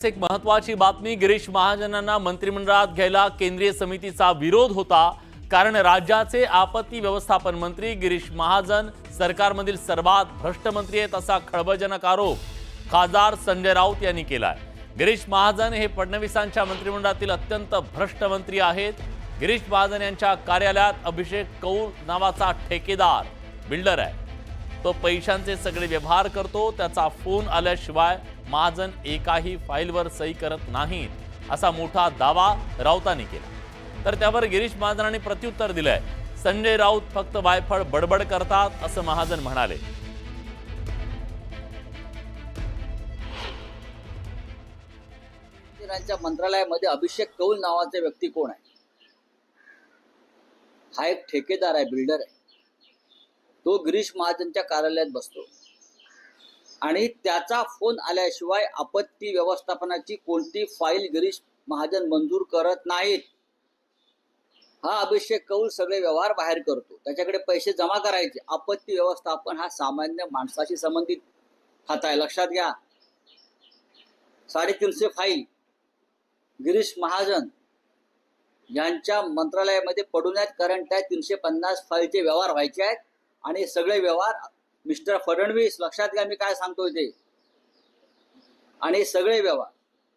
एक महत्वाची बातमी, गिरीश महाजनांना मंत्रिमंडळात घ्यायला केंद्रीय समितीचा विरोध होता। कारण राज्याचे आपत्ती व्यवस्थापन मंत्री गिरीश महाजन सरकारमधील सर्वात भ्रष्ट मंत्री आहेत असा खळबळजनक आरोप खासदार संजय राऊत यांनी केलाय। गिरीश महाजन हे फडणवीसांच्या मंत्रिमंडळातील अत्यंत भ्रष्ट मंत्री आहेत। गिरीश महाजन यांच्या कार्यालयात अभिषेक कौल नावाचा ठेकेदार बिल्डर आहे। तो पैशांचे सगळे व्यवहार करतो, त्याचा फोन आल्याशिवाय महाजन एकाही फाईलवर सही करत नाहीत असा मोठा दावा राऊतांनी केला। तर त्यावर गिरीश महाजनांनी प्रत्युत्तर दिलंय। संजय राऊत फक्त वायफळ बडबड करतात असं महाजन म्हणाले। मंत्र्यांच्या मंत्रालयामध्ये अभिषेक कौल नावाचे व्यक्ती कोण आहे? हा एक ठेकेदार आहे, बिल्डर आहे। तो गिरीश महाजनच्या कार्यालयात बसतो आणि त्याचा फोन आल्याशिवाय आपत्ती व्यवस्थापनाची कोणती फाईल गिरीश महाजन मंजूर करत नाहीत। हा अभिषेक कौल सगळे व्यवहार बाहेर करतो, त्याच्याकडे पैसे जमा करायचे। आपत्ती व्यवस्थापन हा सामान्य माणसाशी संबंधित खातं आहे, लक्षात घ्या। 350 फाईल गिरीश महाजन यांच्या मंत्रालयामध्ये पडून आहेत, करंट आहे। 350 फाईलचे व्यवहार व्हायचे आहेत आणि सगळे व्यवहार मिस्टर फडणवीस, लक्षात घ्या मी काय सांगतोय ते, आणि सगळे व्यवहार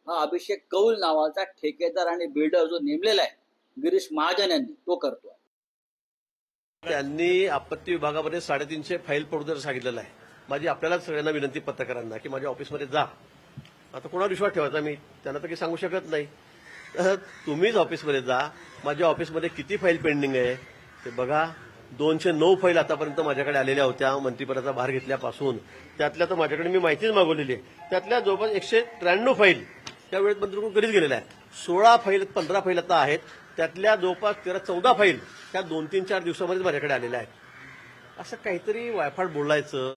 हा अभिषेक कौल नावाचा ठेकेदार आणि बिल्डर जो नेमलेला आहे गिरीश महाजन यांनी, तो करतोय। त्यांनी आपत्ती विभागामध्ये 350 फाईल पडू द्यायला सांगितलेलं आहे। माझी आपल्याला सगळ्यांना विनंती पत्रकारांना की माझ्या ऑफिसमध्ये जा। आता कोणावर विश्वास ठेवायचा, मी त्यांना तर काही सांगू शकत नाही। तर तुम्हीच ऑफिसमध्ये जा, माझ्या ऑफिसमध्ये किती फाईल पेंडिंग आहे ते बघा। 209 फाईल आतापर्यंत माझ्याकडे आलेल्या होत्या मंत्रिपदाचा भार घेतल्यापासून। त्यातल्या तर माझ्याकडे मी माहितीच मागवलेली आहे। त्यातल्या जवळपास 193 फाईल त्यावेळेस मंत्रिमंडळ कधीच गेलेल्या आहेत। 16 फाईल 15 फाईल आता आहेत, त्यातल्या जवळपास 13-14 फाईल त्या 2-3-4 दिवसामध्येच माझ्याकडे आलेल्या आहेत। असं काहीतरी वायफाट बोलायचं।